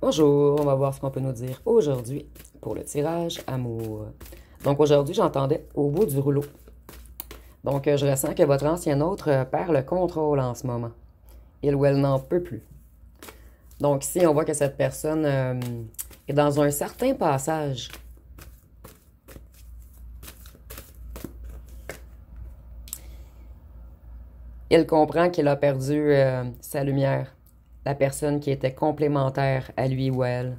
Bonjour, on va voir ce qu'on peut nous dire aujourd'hui pour le tirage amour. Donc aujourd'hui, j'entendais au bout du rouleau. Donc je ressens que votre ancien autre perd le contrôle en ce moment. Il ou elle n'en peut plus. Donc ici, on voit que cette personne est dans un certain passage. Il comprend qu'il a perdu sa lumière, la personne qui était complémentaire à lui ou à elle.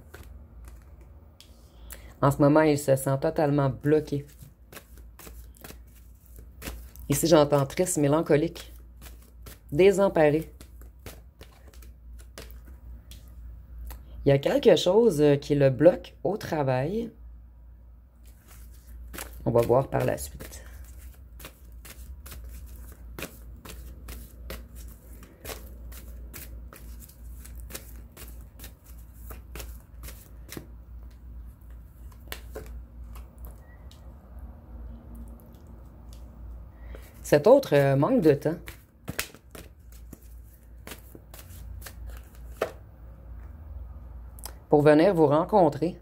En ce moment, il se sent totalement bloqué. Ici, j'entends triste, mélancolique, désemparé. Il y a quelque chose qui le bloque au travail. On va voir par la suite. Cet autre manque de temps. Pour venir vous rencontrer.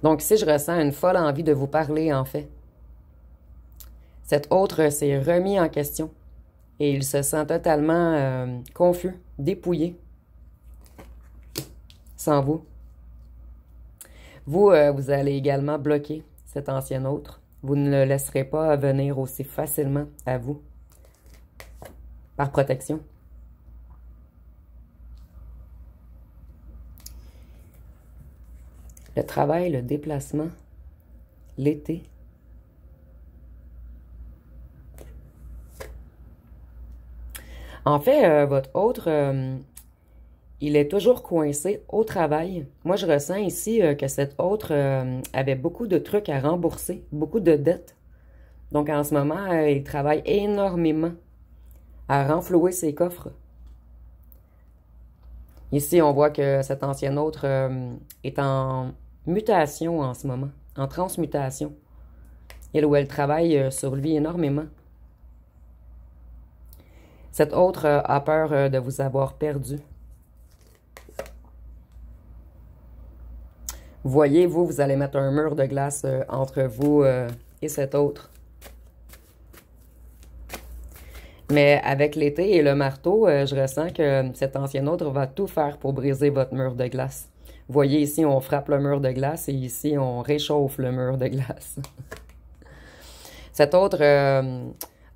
Donc ici, je ressens une folle envie de vous parler, en fait. Cet autre s'est remis en question et il se sent totalement confus, dépouillé, sans vous. Vous, vous allez également bloquer cet ancien autre. Vous ne le laisserez pas venir aussi facilement à vous, par protection. Le travail, le déplacement, l'été. En fait, votre autre, il est toujours coincé au travail. Moi, je ressens ici que cet autre avait beaucoup de trucs à rembourser, beaucoup de dettes. Donc, en ce moment, il travaille énormément à renflouer ses coffres. Ici, on voit que cet ancien autre est en mutation en ce moment, en transmutation. Il ou elle travaille sur lui énormément. Cet autre a peur de vous avoir perdu. Voyez, vous allez mettre un mur de glace entre vous et cet autre. Mais avec l'été et le marteau, je ressens que cet ancien autre va tout faire pour briser votre mur de glace. Voyez, ici, on frappe le mur de glace et ici, on réchauffe le mur de glace. Cet autre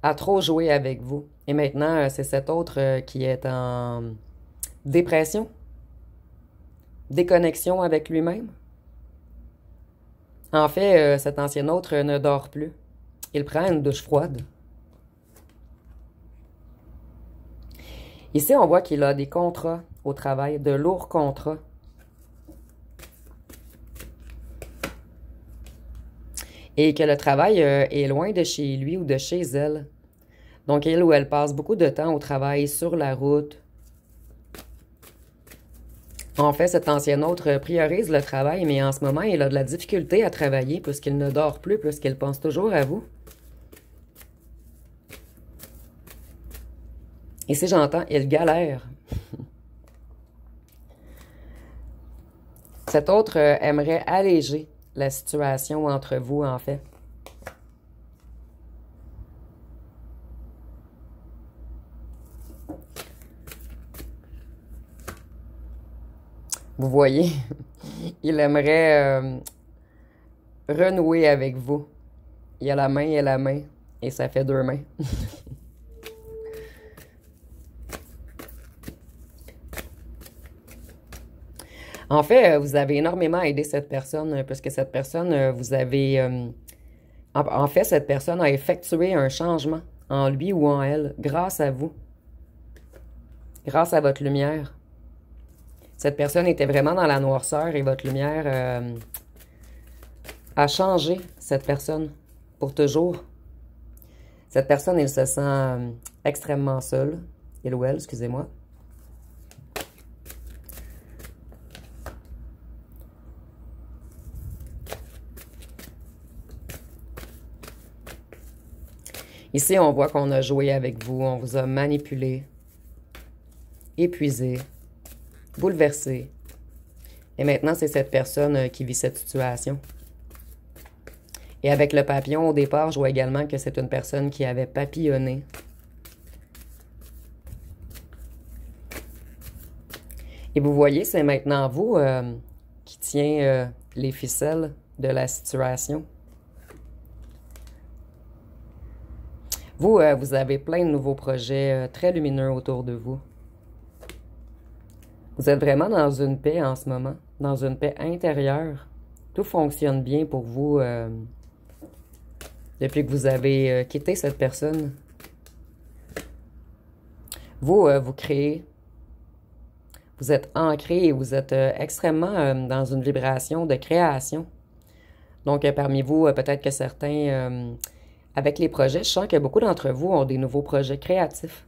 a trop joué avec vous. Et maintenant, c'est cet autre qui est en dépression, déconnexion avec lui-même. En fait, cet ancien autre ne dort plus. Il prend une douche froide. Ici, on voit qu'il a des contrats au travail, de lourds contrats. Et que le travail est loin de chez lui ou de chez elle. Donc, il ou elle passe beaucoup de temps au travail, sur la route. En fait, cet ancien autre priorise le travail, mais en ce moment, il a de la difficulté à travailler puisqu'il ne dort plus, puisqu'il pense toujours à vous. Ici, j'entends, il galère. Cet autre aimerait alléger la situation entre vous, en fait. Vous voyez, il aimerait renouer avec vous. Il y a la main et la main, et ça fait deux mains. En fait, vous avez énormément aidé cette personne, parce que cette personne, vous avez... en fait, cette personne a effectué un changement en lui ou en elle, grâce à vous, grâce à votre lumière. Cette personne était vraiment dans la noirceur et votre lumière a changé cette personne pour toujours. Cette personne, elle se sent extrêmement seule, il ou elle, excusez-moi. Ici, on voit qu'on a joué avec vous, on vous a manipulé, épuisé, bouleversé. Et maintenant, c'est cette personne qui vit cette situation. Et avec le papillon, au départ, je vois également que c'est une personne qui avait papillonné. Et vous voyez, c'est maintenant vous qui tient les ficelles de la situation. Vous, vous avez plein de nouveaux projets très lumineux autour de vous. Vous êtes vraiment dans une paix en ce moment, dans une paix intérieure. Tout fonctionne bien pour vous depuis que vous avez quitté cette personne. Vous, vous créez. Vous êtes ancré et vous êtes extrêmement dans une vibration de création. Donc, parmi vous, peut-être que certains, avec les projets, je sens que beaucoup d'entre vous ont des nouveaux projets créatifs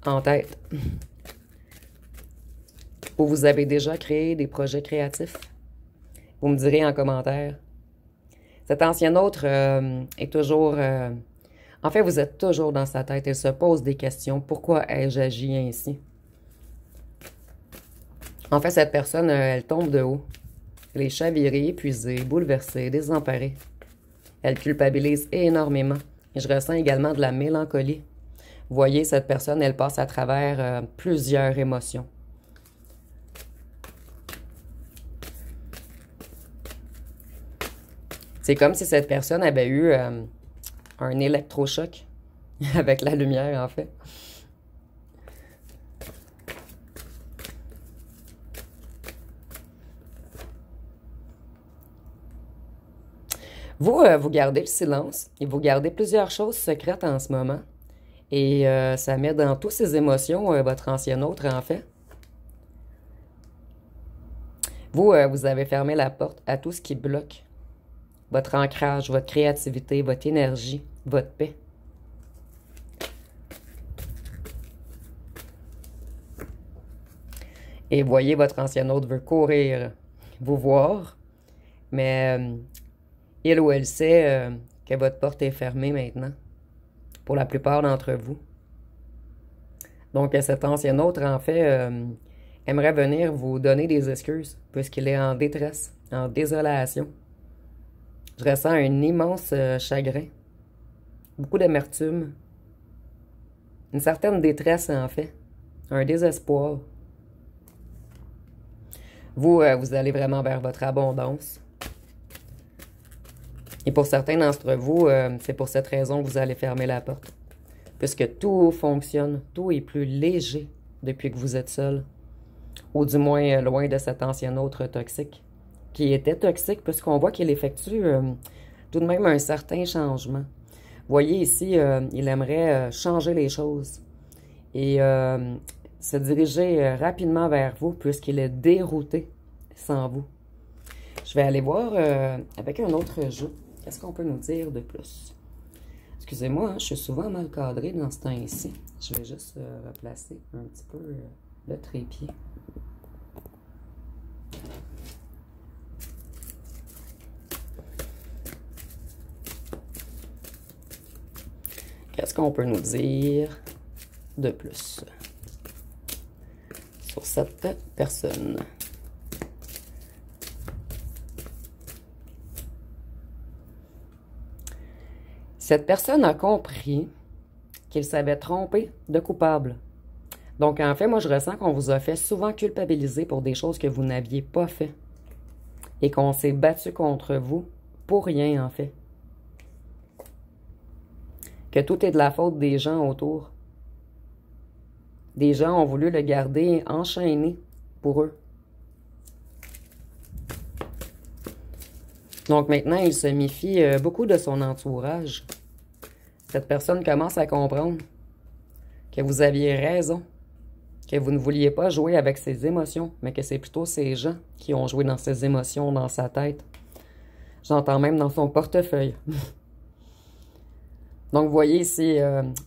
en tête. Ou vous avez déjà créé des projets créatifs. Vous me direz en commentaire. Cet ancien autre est toujours... en fait, vous êtes toujours dans sa tête. Elle se pose des questions. Pourquoi ai-je agi ainsi? En fait, cette personne, elle tombe de haut. Elle est chavirée, épuisée, bouleversée, désemparée. Elle culpabilise énormément. Et je ressens également de la mélancolie. Vous voyez, cette personne, elle passe à travers plusieurs émotions. C'est comme si cette personne avait eu un électrochoc avec la lumière, en fait. Vous, vous gardez le silence et vous gardez plusieurs choses secrètes en ce moment. Et ça met dans toutes ces émotions votre ancien autre, en fait. Vous, vous avez fermé la porte à tout ce qui bloque votre ancrage, votre créativité, votre énergie, votre paix. Et voyez, votre ancien autre veut courir vous voir, mais il ou elle sait que votre porte est fermée maintenant, pour la plupart d'entre vous. Donc, cet ancien autre, en fait, aimerait venir vous donner des excuses, puisqu'il est en détresse, en désolation. Je ressens un immense chagrin, beaucoup d'amertume, une certaine détresse, en fait, un désespoir. Vous, vous allez vraiment vers votre abondance. Et pour certains d'entre vous, c'est pour cette raison que vous allez fermer la porte. Puisque tout fonctionne, tout est plus léger depuis que vous êtes seul. Ou du moins loin de cet ancien autre toxique. Qui était toxique puisqu'on voit qu'il effectue tout de même un certain changement. Vous voyez ici, il aimerait changer les choses. Et se diriger rapidement vers vous puisqu'il est dérouté sans vous. Je vais aller voir avec un autre jeu. Qu'est-ce qu'on peut nous dire de plus? Excusez-moi, hein, je suis souvent mal cadré dans ce temps-ci. Je vais juste replacer un petit peu le trépied. Qu'est-ce qu'on peut nous dire de plus sur cette personne? Cette personne a compris qu'il s'avait trompé de coupable. Donc, en fait, moi, je ressens qu'on vous a fait souvent culpabiliser pour des choses que vous n'aviez pas fait. Et qu'on s'est battu contre vous pour rien, en fait. Que tout est de la faute des gens autour. Des gens ont voulu le garder enchaîné pour eux. Donc maintenant, il se méfie beaucoup de son entourage. Cette personne commence à comprendre que vous aviez raison, que vous ne vouliez pas jouer avec ses émotions, mais que c'est plutôt ces gens qui ont joué dans ses émotions, dans sa tête. J'entends même dans son portefeuille. Donc, vous voyez ici,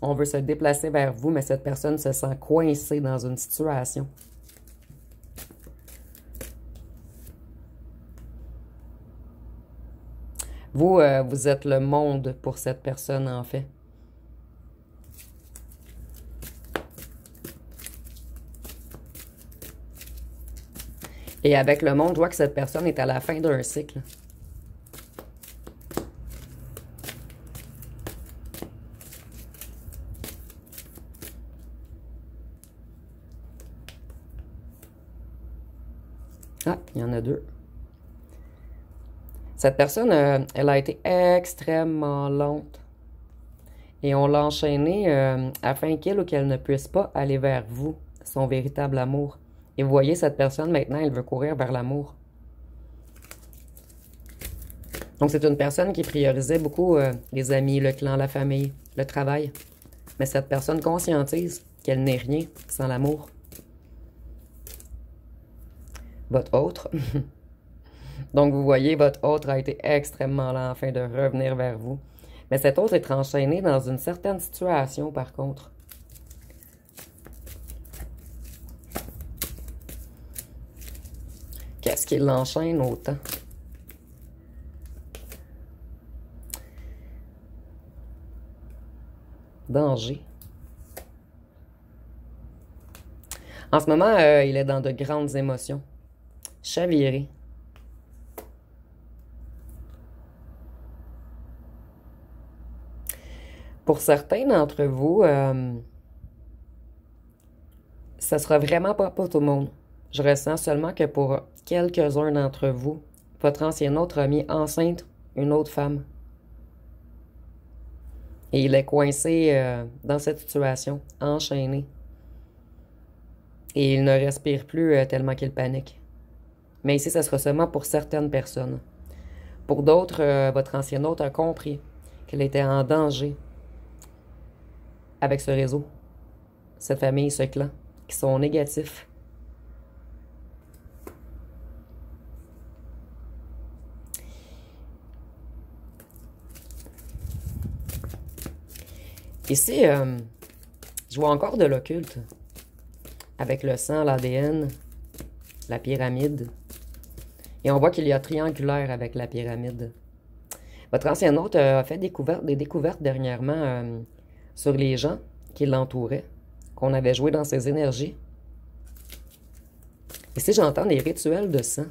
on veut se déplacer vers vous, mais cette personne se sent coincée dans une situation. Vous, vous êtes le monde pour cette personne, en fait. Et avec le monde, je vois que cette personne est à la fin d'un cycle. Ah, il y en a deux. Cette personne, elle a été extrêmement lente. Et on l'a enchaînée afin qu'il ou qu'elle ne puisse pas aller vers vous, son véritable amour. Et vous voyez, cette personne, maintenant, elle veut courir vers l'amour. Donc, c'est une personne qui priorisait beaucoup les amis, le clan, la famille, le travail. Mais cette personne conscientise qu'elle n'est rien sans l'amour. Votre autre. Donc, vous voyez, votre autre a été extrêmement lent afin de revenir vers vous. Mais cet autre est enchaîné dans une certaine situation, par contre. Qu'est-ce qui l'enchaîne autant? Danger. En ce moment, il est dans de grandes émotions. Chaviré. Pour certains d'entre vous, ça sera vraiment pas pour tout le monde. Je ressens seulement que pour quelques-uns d'entre vous, votre ancien autre a mis enceinte une autre femme. Et il est coincé dans cette situation, enchaîné. Et il ne respire plus tellement qu'il panique. Mais ici, ça sera seulement pour certaines personnes. Pour d'autres, votre ancien autre a compris qu'elle était en danger avec ce réseau, cette famille, ce clan, qui sont négatifs. Ici, je vois encore de l'occulte, avec le sang, l'ADN, la pyramide. Et on voit qu'il y a triangulaire avec la pyramide. Votre ancien hôte a fait des découvertes dernièrement sur les gens qui l'entouraient, qu'on avait joué dans ses énergies. Ici, j'entends des rituels de sang.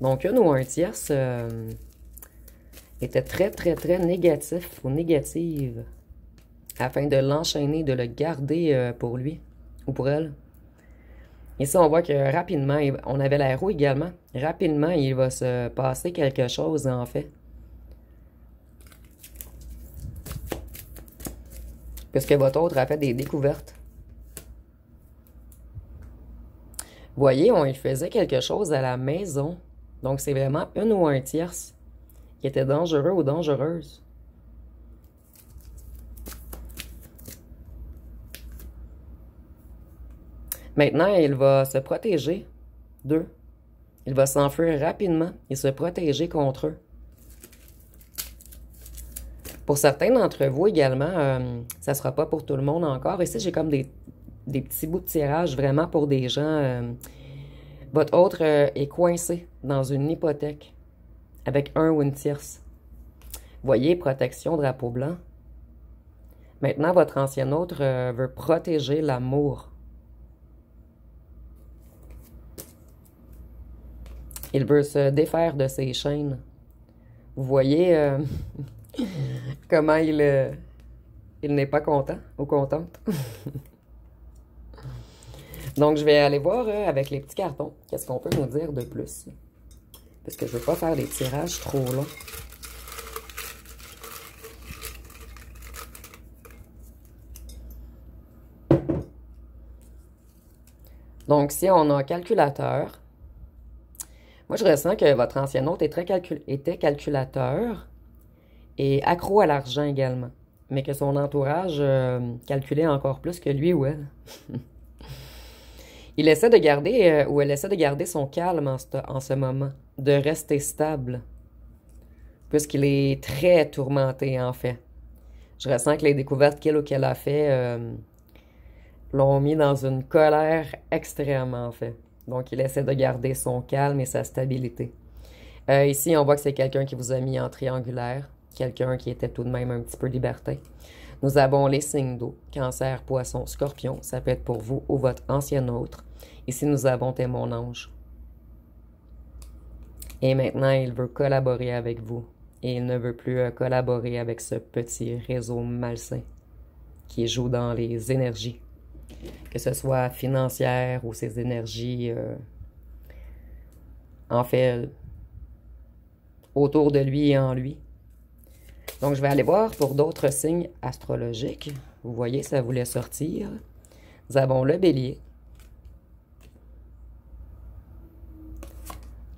Donc, une ou un tierce était très, très, très négatif ou négative afin de l'enchaîner, de le garder pour lui ou pour elle. Ici, on voit que rapidement, on avait la roue également. Rapidement, il va se passer quelque chose, en fait. Puisque votre autre a fait des découvertes. Vous voyez, il faisait quelque chose à la maison. Donc, c'est vraiment une ou un tierce qui était dangereux ou dangereuse. Maintenant, il va se protéger d'eux. Il va s'enfuir rapidement et se protéger contre eux. Pour certains d'entre vous également, ça ne sera pas pour tout le monde encore. Ici, j'ai comme des petits bouts de tirage vraiment pour des gens. Votre autre est coincé dans une hypothèque avec un ou une tierce. Voyez, protection, drapeau blanc. Maintenant, votre ancien autre veut protéger l'amour. Il veut se défaire de ses chaînes. Vous voyez comment il n'est pas content ou contente. Donc, je vais aller voir avec les petits cartons, qu'est-ce qu'on peut nous dire de plus. Parce que je ne veux pas faire des tirages trop longs. Donc, si on a un calculateur, moi, je ressens que votre ancien hôte était calculateur et accro à l'argent également, mais que son entourage calculait encore plus que lui ou elle. Il essaie de garder, ou elle essaie de garder son calme en ce moment, de rester stable, puisqu'il est très tourmenté, en fait. Je ressens que les découvertes qu'il ou qu'elle a fait l'ont mis dans une colère extrême, en fait. Donc, il essaie de garder son calme et sa stabilité. Ici, on voit que c'est quelqu'un qui vous a mis en triangulaire, quelqu'un qui était tout de même un petit peu libertin. Nous avons les signes d'eau, Cancer, Poisson, Scorpion. Ça peut être pour vous ou votre ancien autre. Ici, nous avons T'es mon ange. Et maintenant, il veut collaborer avec vous. Et il ne veut plus collaborer avec ce petit réseau malsain qui joue dans les énergies, que ce soit financière ou ces énergies, en fait, autour de lui et en lui. Donc, je vais aller voir pour d'autres signes astrologiques. Vous voyez, ça voulait sortir. Nous avons le Bélier,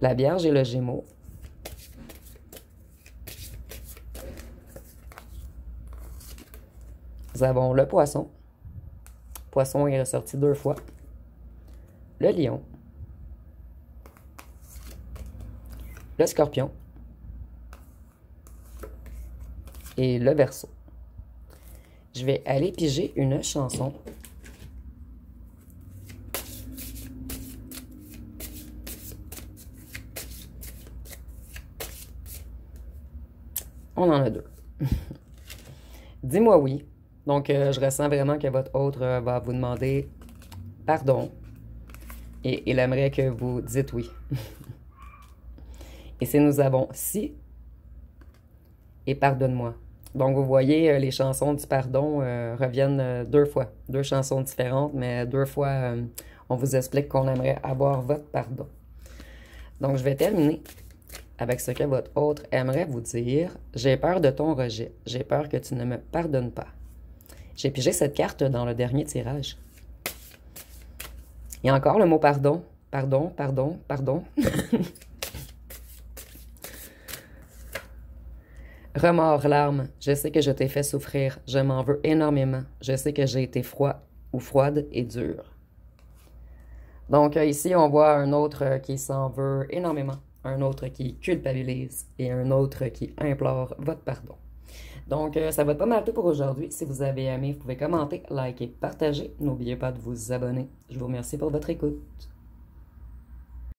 la Vierge et le Gémeaux. Nous avons le Poisson. Poisson est ressorti 2 fois. Le Lion. Le Scorpion. Et le Verseau. Je vais aller piger une chanson. On en a 2. Dis-moi oui. Donc, je ressens vraiment que votre autre va vous demander pardon. Et il aimerait que vous dites oui. Et si nous avons si et pardonne-moi. Donc, vous voyez, les chansons du pardon reviennent 2 fois. 2 chansons différentes, mais 2 fois, on vous explique qu'on aimerait avoir votre pardon. Donc, je vais terminer avec ce que votre autre aimerait vous dire. J'ai peur de ton rejet. J'ai peur que tu ne me pardonnes pas. J'ai pigé cette carte dans le dernier tirage. Il y a encore le mot pardon. Pardon, pardon, pardon. Remords, larmes, je sais que je t'ai fait souffrir, je m'en veux énormément, je sais que j'ai été froid ou froide et dure. Donc ici, on voit un autre qui s'en veut énormément, un autre qui culpabilise et un autre qui implore votre pardon. Donc ça va être pas mal tout pour aujourd'hui. Si vous avez aimé, vous pouvez commenter, liker, partager. N'oubliez pas de vous abonner. Je vous remercie pour votre écoute.